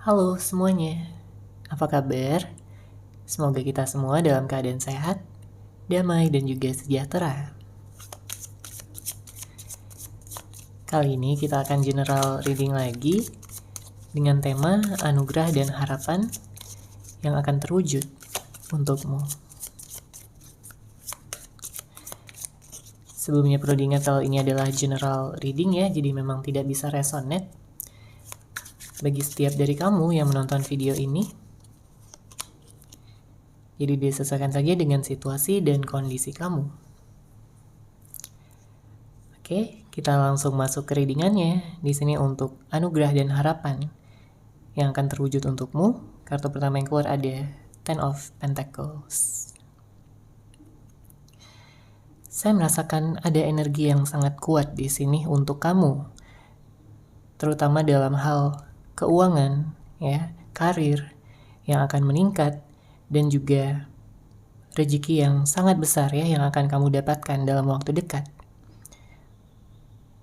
Halo semuanya, apa kabar? Semoga kita semua dalam keadaan sehat, damai, dan juga sejahtera. Kali ini kita akan general reading lagi dengan tema anugerah dan harapan yang akan terwujud untukmu. Sebelumnya perlu diingat kalau ini adalah general reading ya, jadi memang tidak bisa resonate bagi setiap dari kamu yang menonton video ini. Jadi disesuaikan saja dengan situasi dan kondisi kamu. Oke, kita langsung masuk ke readingannya. Di sini untuk anugerah dan harapan yang akan terwujud untukmu. Kartu pertama yang keluar ada Ten of Pentacles. Saya merasakan ada energi yang sangat kuat di sini untuk kamu, terutama dalam hal keuangan, ya, karir yang akan meningkat, dan juga rezeki yang sangat besar ya yang akan kamu dapatkan dalam waktu dekat.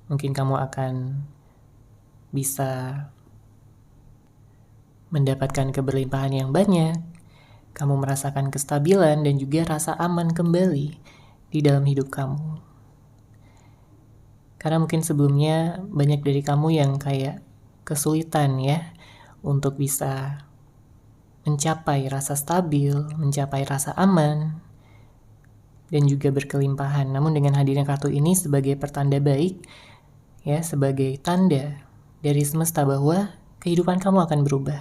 Mungkin kamu akan bisa mendapatkan keberlimpahan yang banyak, kamu merasakan kestabilan dan juga rasa aman kembali di dalam hidup kamu. Karena mungkin sebelumnya banyak dari kamu yang kayak kesulitan ya untuk bisa mencapai rasa stabil, mencapai rasa aman, dan juga berkelimpahan. Namun dengan hadirnya kartu ini sebagai pertanda baik, ya, sebagai tanda dari semesta bahwa kehidupan kamu akan berubah.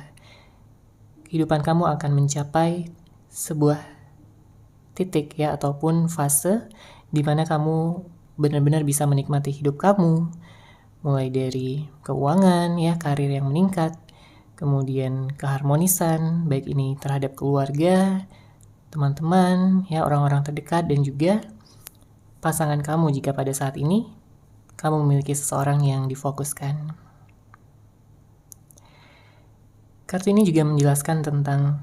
Kehidupan kamu akan mencapai sebuah titik ya ataupun fase di mana kamu benar-benar bisa menikmati hidup kamu, mulai dari keuangan ya, karir yang meningkat, kemudian keharmonisan baik ini terhadap keluarga, teman-teman ya, orang-orang terdekat, dan juga pasangan kamu jika pada saat ini kamu memiliki seseorang yang difokuskan. Kartu ini juga menjelaskan tentang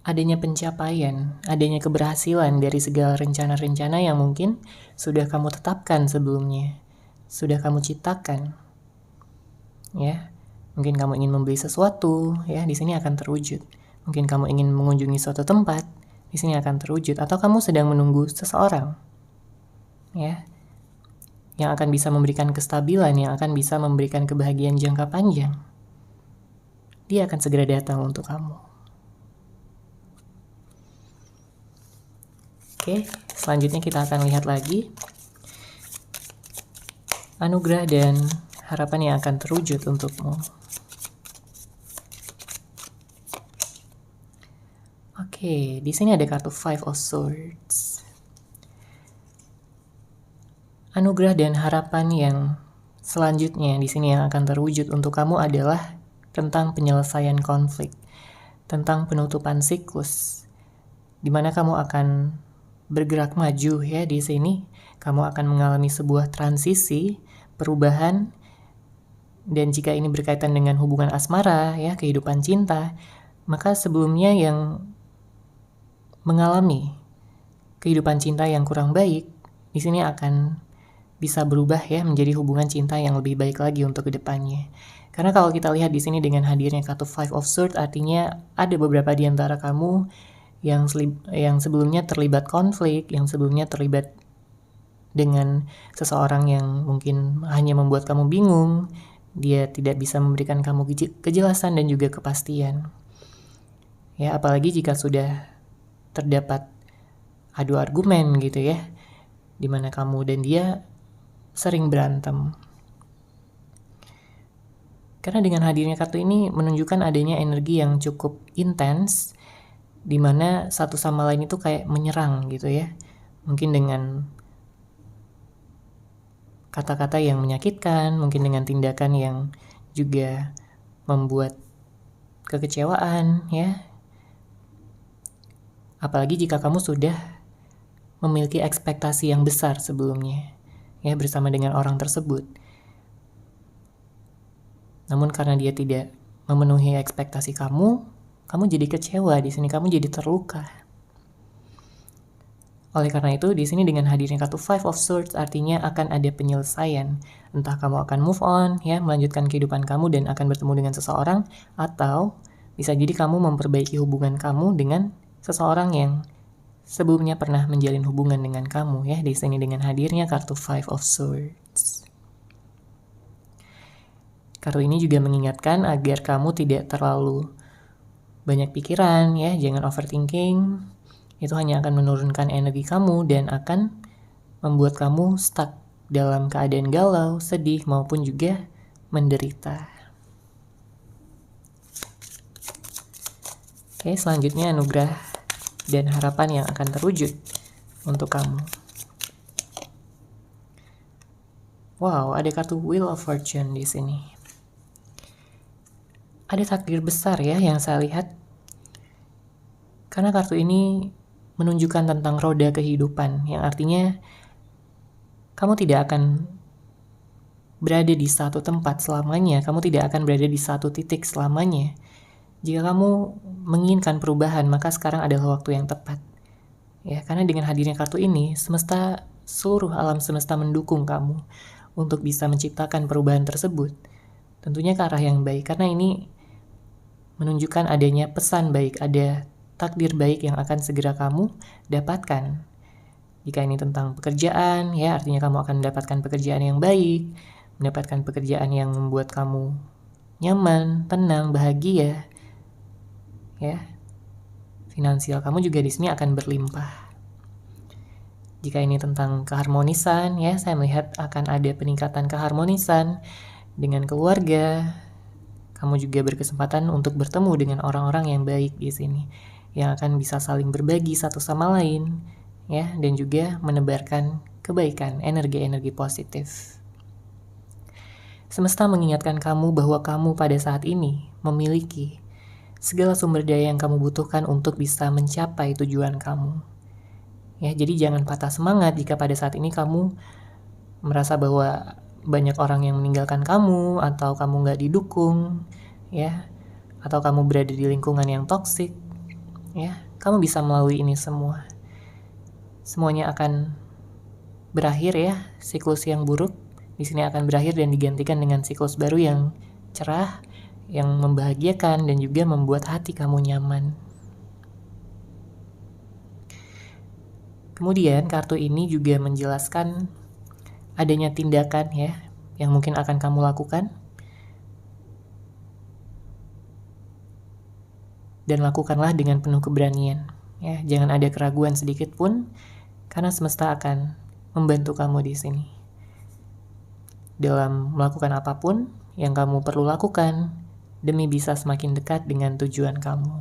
adanya pencapaian, adanya keberhasilan dari segala rencana-rencana yang mungkin sudah kamu tetapkan sebelumnya, sudah kamu ciptakan. Ya, mungkin kamu ingin membeli sesuatu, ya, di sini akan terwujud. Mungkin kamu ingin mengunjungi suatu tempat, di sini akan terwujud. Atau kamu sedang menunggu seseorang, ya, yang akan bisa memberikan kestabilan, yang akan bisa memberikan kebahagiaan jangka panjang. Dia akan segera datang untuk kamu. Oke, selanjutnya kita akan lihat lagi anugerah dan harapan yang akan terwujud untukmu. Oke, di sini ada kartu Five of Swords. Anugerah dan harapan yang selanjutnya di sini yang akan terwujud untuk kamu adalah tentang penyelesaian konflik, tentang penutupan siklus, di mana kamu akan bergerak maju ya di sini. Kamu akan mengalami sebuah transisi, perubahan, dan jika ini berkaitan dengan hubungan asmara ya, kehidupan cinta, maka sebelumnya yang mengalami kehidupan cinta yang kurang baik, di sini akan bisa berubah ya menjadi hubungan cinta yang lebih baik lagi untuk kedepannya. Karena kalau kita lihat di sini dengan hadirnya kartu Five of Swords, artinya ada beberapa di antara kamu yang sebelumnya terlibat konflik, yang sebelumnya terlibat dengan seseorang yang mungkin hanya membuat kamu bingung, dia tidak bisa memberikan kamu kejelasan dan juga kepastian. Ya, apalagi jika sudah terdapat adu argumen gitu ya, dimana kamu dan dia sering berantem. Karena dengan hadirnya kartu ini menunjukkan adanya energi yang cukup intens, dimana satu sama lain itu kayak menyerang gitu ya. Mungkin dengan kata-kata yang menyakitkan, mungkin dengan tindakan yang juga membuat kekecewaan ya. Apalagi jika kamu sudah memiliki ekspektasi yang besar sebelumnya ya bersama dengan orang tersebut. Namun karena dia tidak memenuhi ekspektasi kamu jadi kecewa di sini, kamu jadi terluka. Oleh karena itu, di sini dengan hadirnya kartu Five of Swords artinya akan ada penyelesaian. Entah kamu akan move on, ya, melanjutkan kehidupan kamu dan akan bertemu dengan seseorang, atau bisa jadi kamu memperbaiki hubungan kamu dengan seseorang yang sebelumnya pernah menjalin hubungan dengan kamu, ya. Di sini dengan hadirnya kartu Five of Swords. Kartu ini juga mengingatkan agar kamu tidak terlalu banyak pikiran, ya, jangan overthinking. Itu hanya akan menurunkan energi kamu dan akan membuat kamu stuck dalam keadaan galau, sedih, maupun juga menderita. Oke, selanjutnya anugerah dan harapan yang akan terwujud untuk kamu. Wow, ada kartu Wheel of Fortune di sini. Ada takdir besar ya yang saya lihat. Karena kartu ini menunjukkan tentang roda kehidupan, yang artinya kamu tidak akan berada di satu tempat selamanya, kamu tidak akan berada di satu titik selamanya. Jika kamu menginginkan perubahan, maka sekarang adalah waktu yang tepat. Ya, karena dengan hadirnya kartu ini, seluruh alam semesta mendukung kamu untuk bisa menciptakan perubahan tersebut. Tentunya ke arah yang baik, karena ini menunjukkan adanya pesan baik, ada takdir baik yang akan segera kamu dapatkan. Jika ini tentang pekerjaan, ya artinya kamu akan mendapatkan pekerjaan yang baik, mendapatkan pekerjaan yang membuat kamu nyaman, tenang, bahagia. Ya. Finansial kamu juga di sini akan berlimpah. Jika ini tentang keharmonisan, ya saya melihat akan ada peningkatan keharmonisan dengan keluarga. Kamu juga berkesempatan untuk bertemu dengan orang-orang yang baik di sini, yang akan bisa saling berbagi satu sama lain, ya, dan juga menebarkan kebaikan, energi-energi positif. Semesta mengingatkan kamu bahwa kamu pada saat ini memiliki segala sumber daya yang kamu butuhkan untuk bisa mencapai tujuan kamu. Ya, jadi jangan patah semangat jika pada saat ini kamu merasa bahwa banyak orang yang meninggalkan kamu, atau kamu nggak didukung, ya, atau kamu berada di lingkungan yang toksik, ya. Kamu bisa melalui ini semua. Semuanya akan berakhir, ya. Siklus yang buruk di sini akan berakhir dan digantikan dengan siklus baru yang cerah, yang membahagiakan dan juga membuat hati kamu nyaman. Kemudian kartu ini juga menjelaskan adanya tindakan, ya, yang mungkin akan kamu lakukan, dan lakukanlah dengan penuh keberanian, ya. Jangan ada keraguan sedikit pun, karena semesta akan membantu kamu di sini dalam melakukan apapun yang kamu perlu lakukan demi bisa semakin dekat dengan tujuan kamu.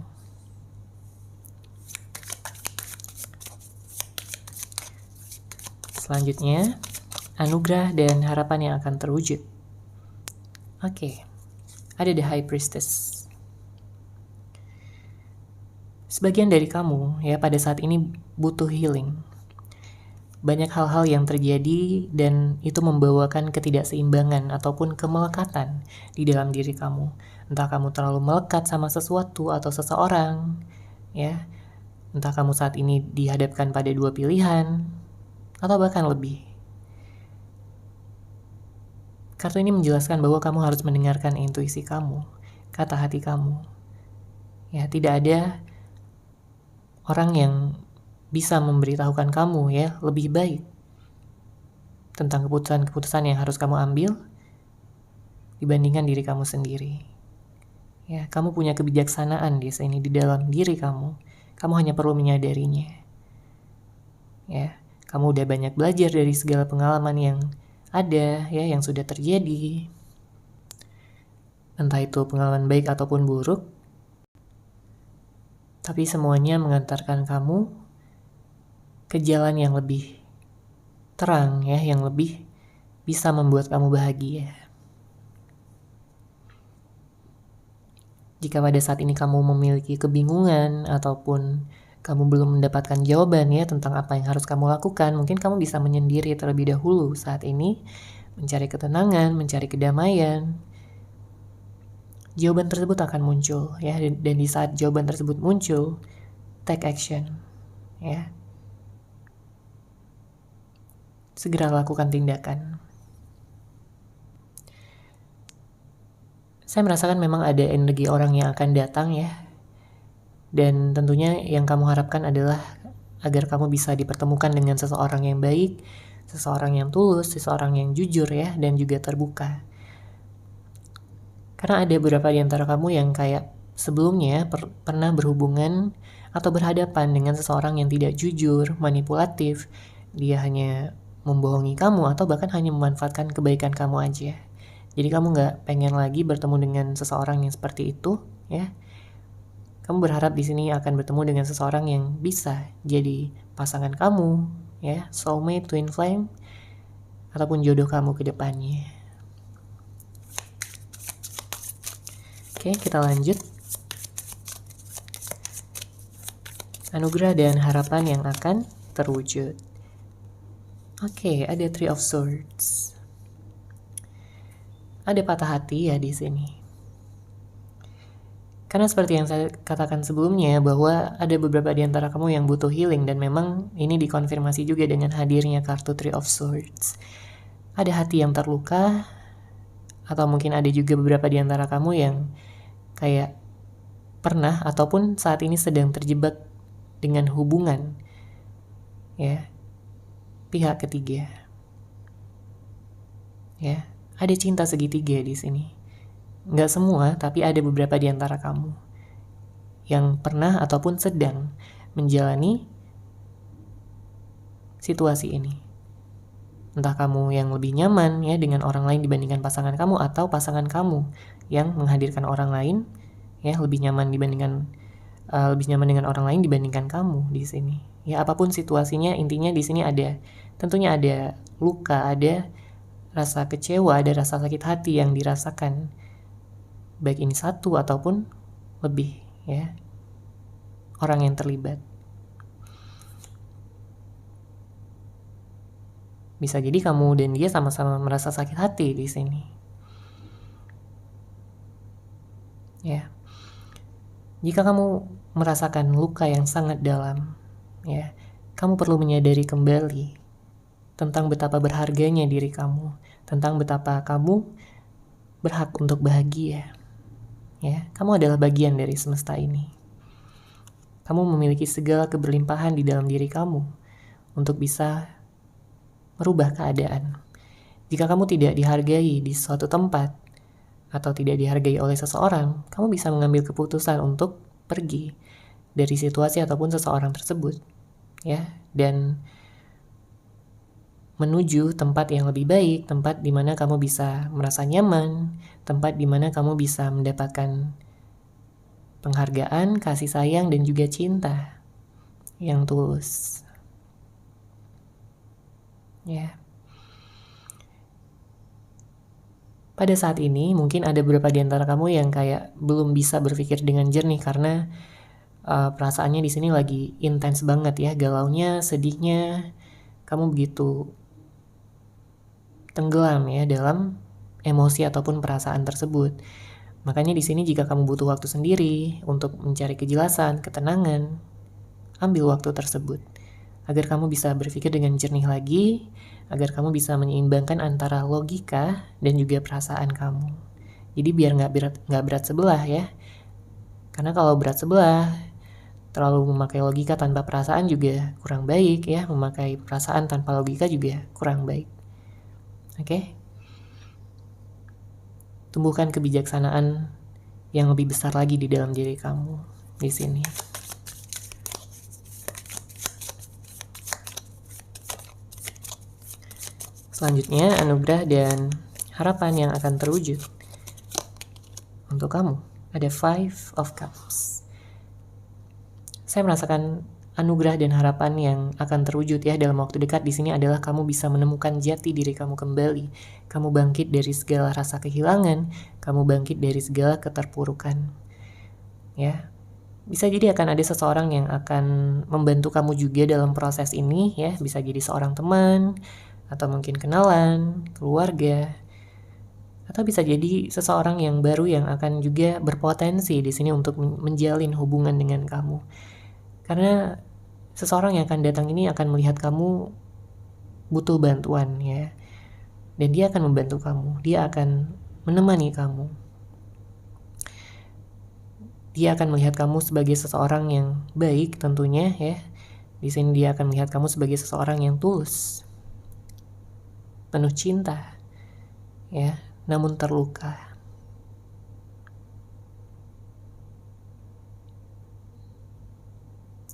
Selanjutnya, anugerah dan harapan yang akan terwujud. Oke, ada The High Priestess. Sebagian dari kamu, ya, pada saat ini butuh healing. Banyak hal-hal yang terjadi dan itu membawakan ketidakseimbangan ataupun kemelekatan di dalam diri kamu. Entah kamu terlalu melekat sama sesuatu atau seseorang, ya. Entah kamu saat ini dihadapkan pada dua pilihan, atau bahkan lebih. Kartu ini menjelaskan bahwa kamu harus mendengarkan intuisi kamu, kata hati kamu. Ya, tidak ada orang yang bisa memberitahukan kamu, ya, lebih baik tentang keputusan-keputusan yang harus kamu ambil dibandingkan diri kamu sendiri. Ya, kamu punya kebijaksanaan di sini di dalam diri kamu. Kamu hanya perlu menyadarinya. Ya, kamu udah banyak belajar dari segala pengalaman yang ada, ya, yang sudah terjadi. Entah itu pengalaman baik ataupun buruk. Tapi semuanya mengantarkan kamu ke jalan yang lebih terang, ya, yang lebih bisa membuat kamu bahagia. Jika pada saat ini kamu memiliki kebingungan ataupun kamu belum mendapatkan jawaban, ya, tentang apa yang harus kamu lakukan, mungkin kamu bisa menyendiri terlebih dahulu saat ini, mencari ketenangan, mencari kedamaian. Jawaban tersebut akan muncul, ya, dan di saat jawaban tersebut muncul, take action, ya. segera lakukan tindakan. Saya merasakan memang ada energi orang yang akan datang ya. Dan tentunya yang kamu harapkan adalah agar kamu bisa dipertemukan dengan seseorang yang baik, seseorang yang tulus, seseorang yang jujur ya, dan juga terbuka. Karena ada beberapa di antara kamu yang kayak sebelumnya pernah berhubungan atau berhadapan dengan seseorang yang tidak jujur, manipulatif. Dia hanya membohongi kamu atau bahkan hanya memanfaatkan kebaikan kamu aja. Jadi kamu gak pengen lagi bertemu dengan seseorang yang seperti itu, ya. Kamu berharap di sini akan bertemu dengan seseorang yang bisa jadi pasangan kamu, ya, soulmate, twin flame, ataupun jodoh kamu ke depannya. Oke, kita lanjut. Anugerah dan harapan yang akan terwujud. Oke, ada Three of Swords. Ada patah hati ya di sini. Karena seperti yang saya katakan sebelumnya, bahwa ada beberapa di antara kamu yang butuh healing, dan memang ini dikonfirmasi juga dengan hadirnya kartu Three of Swords. Ada hati yang terluka, atau mungkin ada juga beberapa di antara kamu yang kayak pernah ataupun saat ini sedang terjebak dengan hubungan ya pihak ketiga. Ya, ada cinta segitiga di sini. Nggak semua, tapi ada beberapa di antara kamu yang pernah ataupun sedang menjalani situasi ini. Entah kamu yang lebih nyaman ya dengan orang lain dibandingkan pasangan kamu, atau pasangan kamu yang menghadirkan orang lain ya lebih nyaman dengan orang lain dibandingkan kamu di sini. Ya, apapun situasinya, intinya di sini tentunya ada luka, ada rasa kecewa, ada rasa sakit hati yang dirasakan, baik ini satu ataupun lebih ya orang yang terlibat. Bisa jadi kamu dan dia sama-sama merasa sakit hati di sini. Ya. Jika kamu merasakan luka yang sangat dalam, ya, kamu perlu menyadari kembali tentang betapa berharganya diri kamu, tentang betapa kamu berhak untuk bahagia. Ya, kamu adalah bagian dari semesta ini. Kamu memiliki segala keberlimpahan di dalam diri kamu untuk bisa merubah keadaan. Jika kamu tidak dihargai di suatu tempat atau tidak dihargai oleh seseorang, kamu bisa mengambil keputusan untuk pergi dari situasi ataupun seseorang tersebut, ya, dan menuju tempat yang lebih baik, tempat di mana kamu bisa merasa nyaman, tempat di mana kamu bisa mendapatkan penghargaan, kasih sayang, dan juga cinta yang tulus. Ya. Pada saat ini mungkin ada beberapa di antara kamu yang kayak belum bisa berpikir dengan jernih karena perasaannya di sini lagi intens banget ya, galaunya, sedihnya, kamu begitu tenggelam ya dalam emosi ataupun perasaan tersebut. Makanya di sini jika kamu butuh waktu sendiri untuk mencari kejelasan, ketenangan, ambil waktu tersebut agar kamu bisa berpikir dengan jernih lagi, agar kamu bisa menyeimbangkan antara logika dan juga perasaan kamu. Jadi biar nggak berat sebelah ya. Karena kalau berat sebelah, terlalu memakai logika tanpa perasaan juga kurang baik ya. Memakai perasaan tanpa logika juga kurang baik. Oke? Tumbuhkan kebijaksanaan yang lebih besar lagi di dalam diri kamu di sini. Selanjutnya, anugerah dan harapan yang akan terwujud untuk kamu. Ada Five of Cups. Saya merasakan anugerah dan harapan yang akan terwujud ya dalam waktu dekat di sini adalah kamu bisa menemukan jati diri kamu kembali. Kamu bangkit dari segala rasa kehilangan, kamu bangkit dari segala keterpurukan. Ya. Bisa jadi akan ada seseorang yang akan membantu kamu juga dalam proses ini ya, bisa jadi seorang teman, atau mungkin kenalan, keluarga, atau bisa jadi seseorang yang baru yang akan juga berpotensi di sini untuk menjalin hubungan dengan kamu. Karena seseorang yang akan datang ini akan melihat kamu butuh bantuan ya. Dan dia akan membantu kamu, dia akan menemani kamu. Dia akan melihat kamu sebagai seseorang yang baik tentunya ya. Di sini dia akan melihat kamu sebagai seseorang yang tulus, penuh cinta, ya, namun terluka.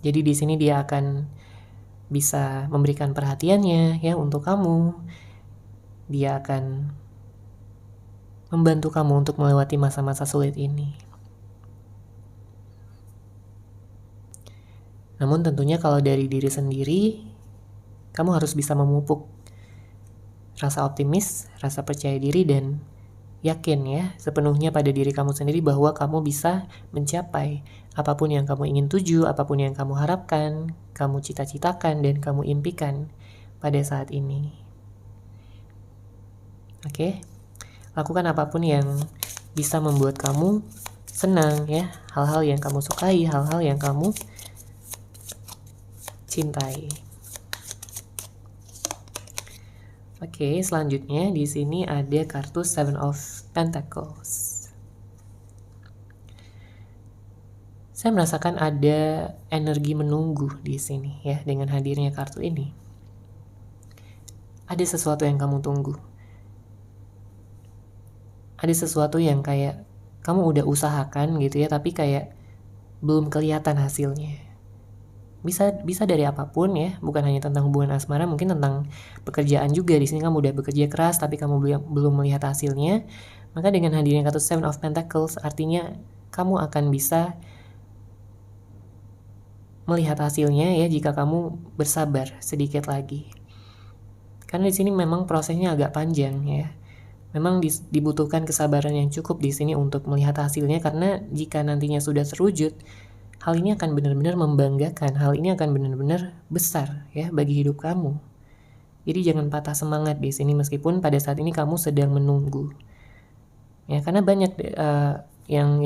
Jadi di sini dia akan bisa memberikan perhatiannya ya untuk kamu. Dia akan membantu kamu untuk melewati masa-masa sulit ini. Namun tentunya kalau dari diri sendiri, kamu harus bisa memupuk rasa optimis, rasa percaya diri, dan yakin ya sepenuhnya pada diri kamu sendiri bahwa kamu bisa mencapai apapun yang kamu ingin tuju, apapun yang kamu harapkan, kamu cita-citakan, dan kamu impikan pada saat ini. Oke? Lakukan apapun yang bisa membuat kamu senang ya, hal-hal yang kamu sukai, hal-hal yang kamu cintai. Oke, selanjutnya di sini ada kartu Seven of Pentacles. Saya merasakan ada energi menunggu di sini ya dengan hadirnya kartu ini. Ada sesuatu yang kamu tunggu. Ada sesuatu yang kayak kamu udah usahakan gitu ya, tapi kayak belum kelihatan hasilnya. Bisa dari apapun ya, bukan hanya tentang hubungan asmara, mungkin tentang pekerjaan juga. Di sini kamu udah bekerja keras tapi kamu belum melihat hasilnya. Maka dengan hadirnya kartu Seven of Pentacles artinya kamu akan bisa melihat hasilnya ya jika kamu bersabar sedikit lagi. Karena di sini memang prosesnya agak panjang ya. Memang dibutuhkan kesabaran yang cukup di sini untuk melihat hasilnya, karena jika nantinya sudah terwujud, hal ini akan benar-benar membanggakan, hal ini akan benar-benar besar ya bagi hidup kamu. Jadi jangan patah semangat di sini meskipun pada saat ini kamu sedang menunggu. Ya, karena banyak yang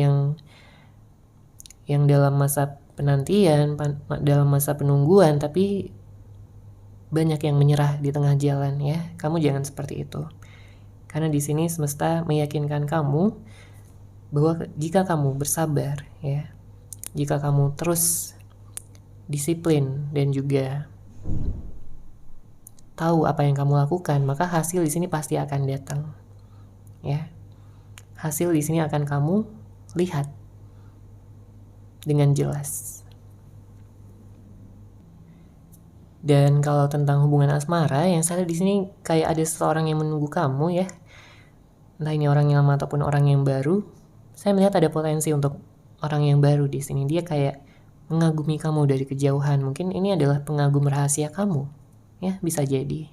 dalam masa penantian, dalam masa penungguan, tapi banyak yang menyerah di tengah jalan ya. Kamu jangan seperti itu. Karena di sini semesta meyakinkan kamu bahwa jika kamu bersabar ya, jika kamu terus disiplin dan juga tahu apa yang kamu lakukan, maka hasil di sini pasti akan datang. Ya. Hasil di sini akan kamu lihat dengan jelas. Dan kalau tentang hubungan asmara, yang saya lihat di sini kayak ada seseorang yang menunggu kamu ya. Entah ini orang yang lama ataupun orang yang baru. Saya melihat ada potensi untuk orang yang baru di sini. Dia kayak mengagumi kamu dari kejauhan. Mungkin ini adalah pengagum rahasia kamu. Ya, bisa jadi.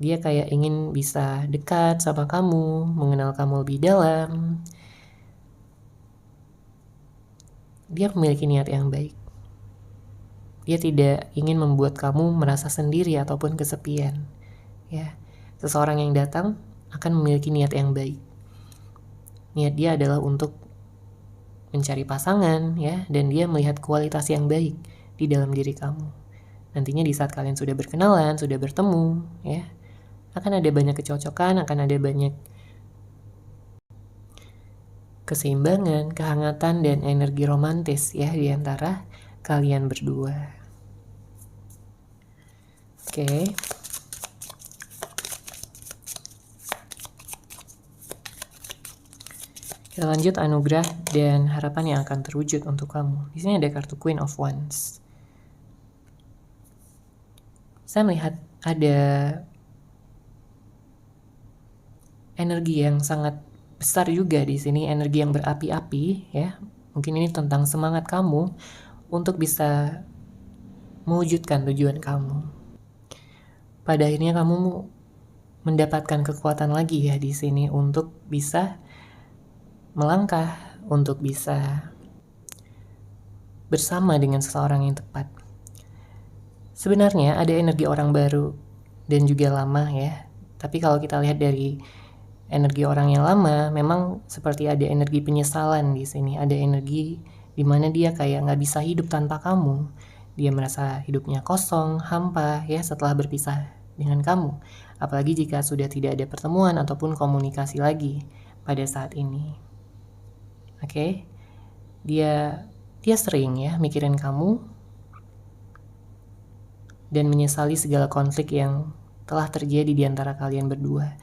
Dia kayak ingin bisa dekat sama kamu, mengenal kamu lebih dalam. Dia memiliki niat yang baik. Dia tidak ingin membuat kamu merasa sendiri ataupun kesepian. Ya, seseorang yang datang akan memiliki niat yang baik. Niat dia adalah untuk mencari pasangan ya, dan dia melihat kualitas yang baik di dalam diri kamu. Nantinya di saat kalian sudah berkenalan, sudah bertemu ya, akan ada banyak kecocokan, akan ada banyak keseimbangan, kehangatan, dan energi romantis ya di antara kalian berdua. Oke. Kita lanjut anugerah dan harapan yang akan terwujud untuk kamu. Di sini ada kartu Queen of Wands. Saya melihat ada energi yang sangat besar juga di sini, energi yang berapi-api ya. Mungkin ini tentang semangat kamu untuk bisa mewujudkan tujuan kamu. Pada akhirnya kamu mendapatkan kekuatan lagi ya di sini untuk bisa melangkah, untuk bisa bersama dengan seseorang yang tepat. Sebenarnya ada energi orang baru dan juga lama ya. Tapi kalau kita lihat dari energi orang yang lama, memang seperti ada energi penyesalan di sini. Ada energi di mana dia kayak nggak bisa hidup tanpa kamu. Dia merasa hidupnya kosong, hampa ya setelah berpisah dengan kamu. Apalagi jika sudah tidak ada pertemuan ataupun komunikasi lagi pada saat ini. Oke? Dia sering ya mikirin kamu dan menyesali segala konflik yang telah terjadi di antara kalian berdua.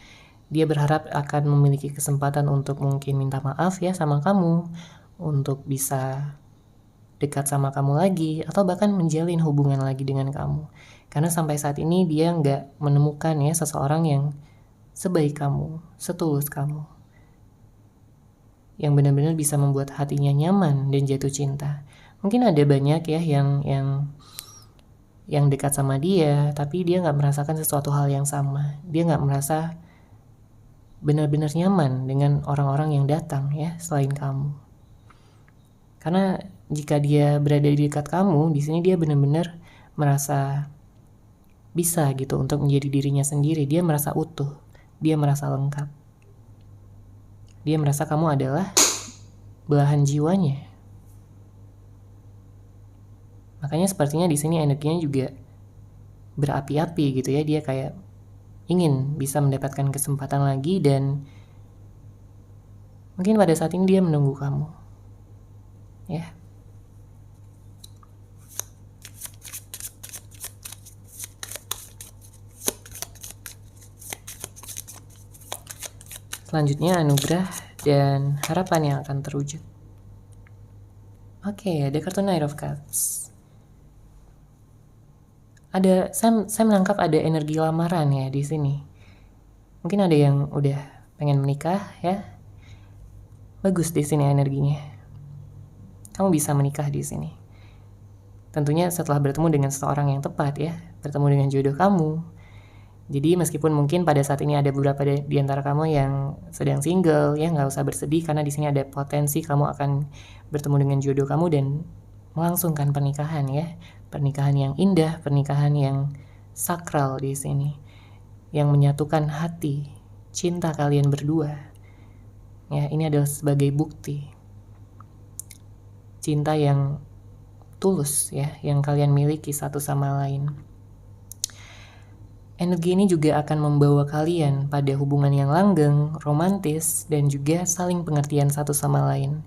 Dia berharap akan memiliki kesempatan untuk mungkin minta maaf ya sama kamu, untuk bisa dekat sama kamu lagi, atau bahkan menjalin hubungan lagi dengan kamu. Karena sampai saat ini dia nggak menemukan ya seseorang yang sebaik kamu, setulus kamu, yang benar-benar bisa membuat hatinya nyaman dan jatuh cinta. Mungkin ada banyak ya yang dekat sama dia, tapi dia nggak merasakan sesuatu hal yang sama. Dia nggak merasa benar-benar nyaman dengan orang-orang yang datang ya selain kamu. Karena jika dia berada di dekat kamu, di sini dia benar-benar merasa bisa gitu untuk menjadi dirinya sendiri. Dia merasa utuh, dia merasa lengkap. Dia merasa kamu adalah belahan jiwanya. Makanya sepertinya di sini energinya juga berapi-api gitu ya. Dia kayak ingin bisa mendapatkan kesempatan lagi dan mungkin pada saat ini dia menunggu kamu. Ya. Selanjutnya anugerah dan harapan yang akan terwujud. Oke, ada kartu Knight of Cups. Saya menangkap ada energi lamaran ya di sini. Mungkin ada yang udah pengen menikah ya. Bagus di sini energinya. Kamu bisa menikah di sini. Tentunya setelah bertemu dengan seseorang yang tepat ya, bertemu dengan jodoh kamu. Jadi meskipun mungkin pada saat ini ada beberapa di antara kamu yang sedang single ya, nggak usah bersedih karena di sini ada potensi kamu akan bertemu dengan jodoh kamu dan melangsungkan pernikahan ya. Pernikahan yang indah, pernikahan yang sakral di sini, yang menyatukan hati, cinta kalian berdua. Ya, ini adalah sebagai bukti cinta yang tulus ya, yang kalian miliki satu sama lain. Energi ini juga akan membawa kalian pada hubungan yang langgeng, romantis, dan juga saling pengertian satu sama lain.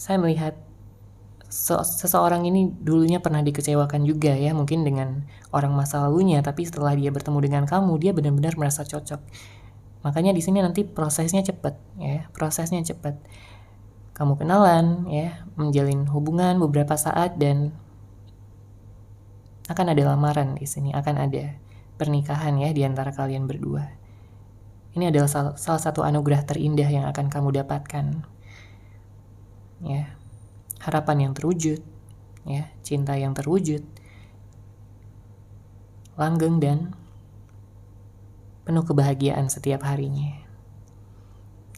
Saya melihat seseorang ini dulunya pernah dikecewakan juga ya, mungkin dengan orang masa lalunya, tapi setelah dia bertemu dengan kamu, dia benar-benar merasa cocok. Makanya di sini nanti prosesnya cepat ya, prosesnya cepat. Kamu kenalan ya, menjalin hubungan beberapa saat dan akan ada lamaran di sini, akan ada pernikahan ya di antara kalian berdua. Ini adalah salah satu anugerah terindah yang akan kamu dapatkan. Ya. Harapan yang terwujud, ya, cinta yang terwujud, langgeng dan penuh kebahagiaan setiap harinya.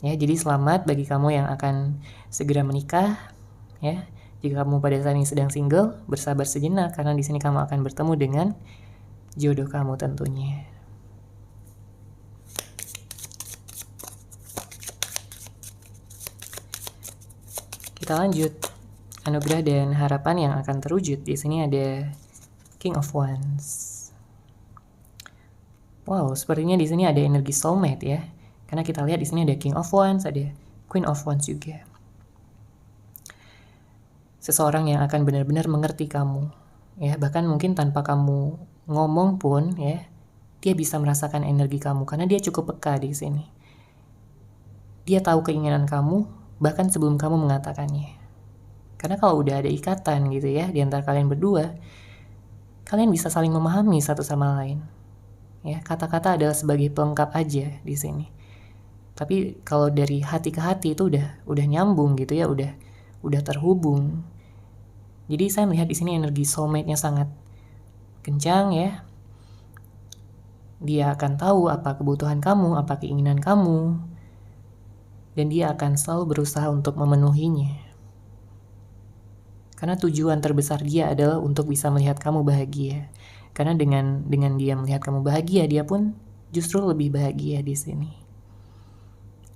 Ya, jadi selamat bagi kamu yang akan segera menikah, ya. Jika kamu pada saat ini sedang single, bersabar sejenak karena di sini kamu akan bertemu dengan jodoh kamu tentunya. Kita lanjut. Anugerah dan harapan yang akan terwujud. Di sini ada King of Wands. Wow, sepertinya di sini ada energi soulmate ya. Karena kita lihat di sini ada King of Wands, ada Queen of Wands juga. Seseorang yang akan benar-benar mengerti kamu, ya. Bahkan mungkin tanpa kamu ngomong pun, ya, dia bisa merasakan energi kamu karena dia cukup peka di sini. Dia tahu keinginan kamu bahkan sebelum kamu mengatakannya. Karena kalau udah ada ikatan gitu ya di antara kalian berdua, kalian bisa saling memahami satu sama lain. Ya, kata-kata adalah sebagai pelengkap aja di sini. Tapi kalau dari hati ke hati itu udah nyambung gitu ya, udah terhubung. Jadi saya melihat di sini energi soulmate-nya sangat kencang ya. Dia akan tahu apa kebutuhan kamu, apa keinginan kamu, dan dia akan selalu berusaha untuk memenuhinya. Karena tujuan terbesar dia adalah untuk bisa melihat kamu bahagia. Karena dengan dia melihat kamu bahagia, dia pun justru lebih bahagia di sini.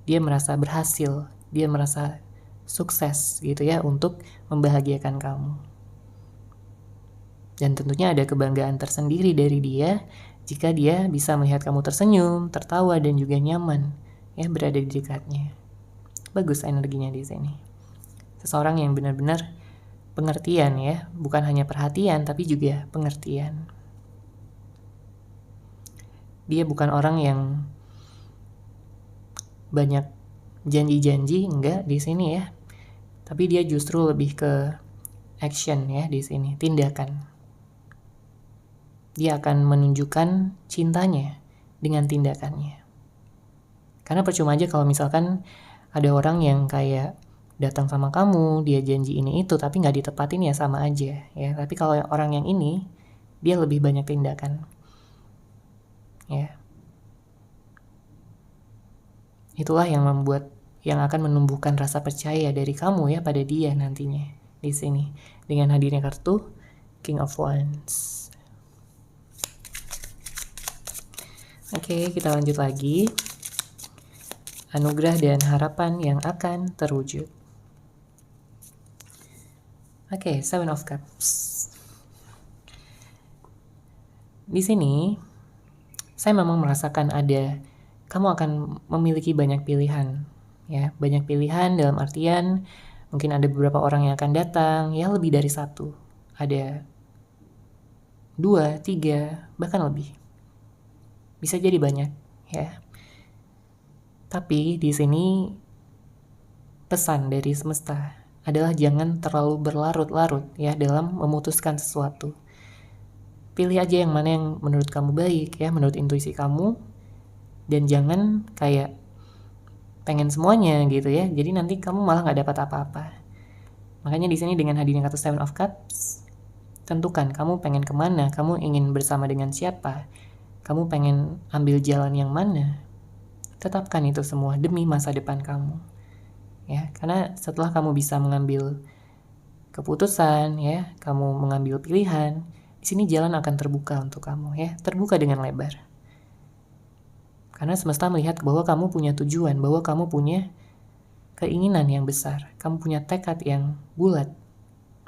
Dia merasa berhasil, dia merasa sukses gitu ya untuk membahagiakan kamu. Dan tentunya ada kebanggaan tersendiri dari dia jika dia bisa melihat kamu tersenyum, tertawa, dan juga nyaman ya berada di dekatnya. Bagus energinya di sini. Seseorang yang benar-benar pengertian ya, bukan hanya perhatian tapi juga pengertian. Dia bukan orang yang banyak janji-janji, enggak di sini ya. Tapi dia justru lebih ke action ya di sini, tindakan. Dia akan menunjukkan cintanya dengan tindakannya. Karena percuma aja kalau misalkan ada orang yang kayak datang sama kamu, dia janji ini itu, tapi nggak ditepatin ya sama aja ya. Tapi kalau orang yang ini, dia lebih banyak tindakan. Ya. Itulah yang akan menumbuhkan rasa percaya dari kamu ya pada dia nantinya di sini dengan hadirnya kartu King of Wands. Oke, kita lanjut lagi. Anugerah dan harapan yang akan terwujud. Oke, Seven of Cups. Di sini saya memang merasakan kamu akan memiliki banyak pilihan ya, banyak pilihan dalam artian mungkin ada beberapa orang yang akan datang ya, lebih dari satu, ada 2, 3, bahkan lebih, bisa jadi banyak ya. Tapi di sini pesan dari semesta adalah jangan terlalu berlarut-larut ya dalam memutuskan sesuatu. Pilih aja yang mana yang menurut kamu baik ya, menurut intuisi kamu, dan jangan kayak pengen semuanya gitu ya. Jadi nanti kamu malah nggak dapat apa-apa. Makanya di sini dengan hadirnya kartu Seven of Cups, tentukan kamu pengen kemana, kamu ingin bersama dengan siapa, kamu pengen ambil jalan yang mana. Tetapkan itu semua demi masa depan kamu. Ya, karena setelah kamu bisa mengambil keputusan ya, kamu mengambil pilihan, di sini jalan akan terbuka untuk kamu ya, terbuka dengan lebar. Karena semesta melihat bahwa kamu punya tujuan, bahwa kamu punya keinginan yang besar, kamu punya tekad yang bulat,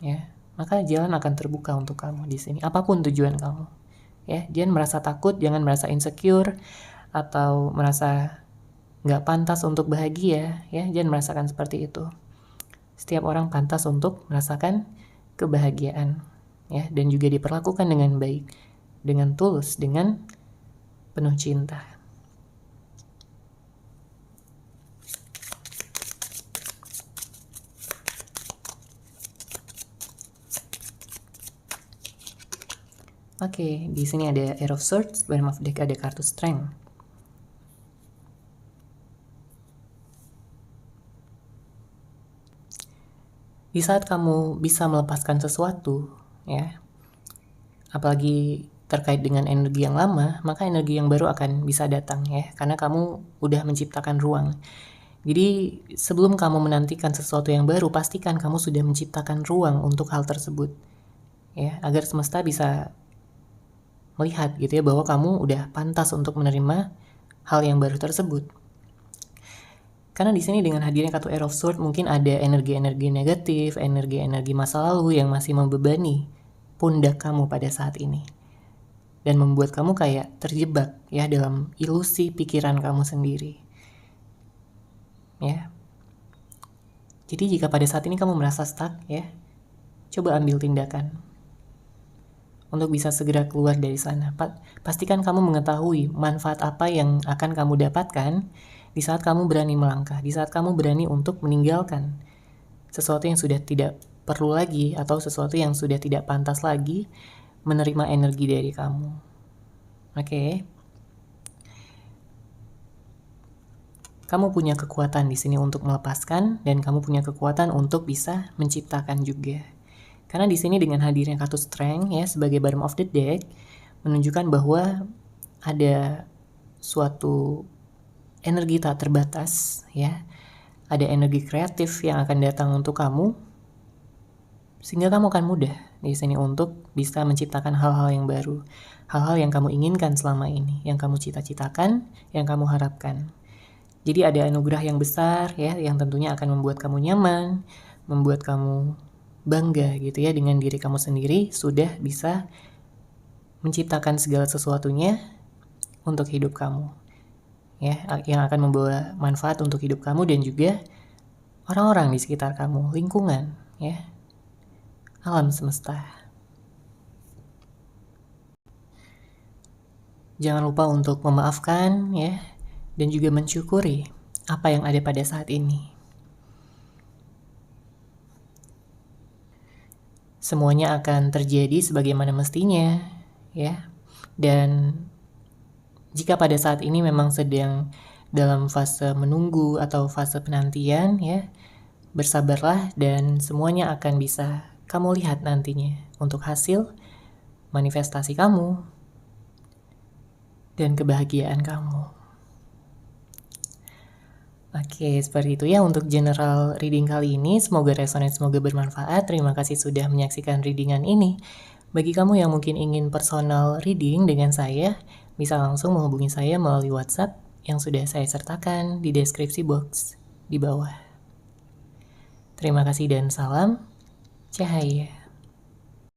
ya. Maka jalan akan terbuka untuk kamu di sini, apapun tujuan kamu. Ya, jangan merasa takut, jangan merasa insecure atau merasa nggak pantas untuk bahagia, ya. Jangan merasakan seperti itu. Setiap orang pantas untuk merasakan kebahagiaan, ya, dan juga diperlakukan dengan baik, dengan tulus, dengan penuh cinta. Oke, di sini ada Air of Swords, bottom of deck ada kartu Strength. Di saat kamu bisa melepaskan sesuatu, ya, apalagi terkait dengan energi yang lama, maka energi yang baru akan bisa datang ya, karena kamu udah menciptakan ruang. Jadi sebelum kamu menantikan sesuatu yang baru, pastikan kamu sudah menciptakan ruang untuk hal tersebut, ya, agar semesta bisa melihat gitu ya bahwa kamu udah pantas untuk menerima hal yang baru tersebut. Karena di sini dengan hadirnya kartu Air of Swords mungkin ada energi-energi negatif, energi-energi masa lalu yang masih membebani pundak kamu pada saat ini. Dan membuat kamu kayak terjebak ya dalam ilusi pikiran kamu sendiri. Ya. Jadi jika pada saat ini kamu merasa stuck ya, coba ambil tindakan untuk bisa segera keluar dari sana. Pastikan kamu mengetahui manfaat apa yang akan kamu dapatkan di saat kamu berani melangkah, di saat kamu berani untuk meninggalkan sesuatu yang sudah tidak perlu lagi atau sesuatu yang sudah tidak pantas lagi menerima energi dari kamu. Oke. Kamu punya kekuatan di sini untuk melepaskan dan kamu punya kekuatan untuk bisa menciptakan juga. Karena di sini dengan hadirnya kartu Strength ya sebagai bottom of the deck menunjukkan bahwa ada suatu energi tak terbatas ya. Ada energi kreatif yang akan datang untuk kamu sehingga kamu akan mudah di sini untuk bisa menciptakan hal-hal yang baru, hal-hal yang kamu inginkan selama ini, yang kamu cita-citakan, yang kamu harapkan. Jadi ada anugerah yang besar ya yang tentunya akan membuat kamu nyaman, membuat kamu bangga gitu ya dengan diri kamu sendiri sudah bisa menciptakan segala sesuatunya untuk hidup kamu. Ya, yang akan membawa manfaat untuk hidup kamu dan juga orang-orang di sekitar kamu, lingkungan, ya. Alam semesta. Jangan lupa untuk memaafkan ya dan juga mensyukuri apa yang ada pada saat ini. Semuanya akan terjadi sebagaimana mestinya, ya. Dan jika pada saat ini memang sedang dalam fase menunggu atau fase penantian, ya, bersabarlah dan semuanya akan bisa kamu lihat nantinya untuk hasil manifestasi kamu dan kebahagiaan kamu. Oke, seperti itu ya untuk general reading kali ini. Semoga resonate, semoga bermanfaat. Terima kasih sudah menyaksikan readingan ini. Bagi kamu yang mungkin ingin personal reading dengan saya, bisa langsung menghubungi saya melalui WhatsApp yang sudah saya sertakan di deskripsi box di bawah. Terima kasih dan salam cahaya.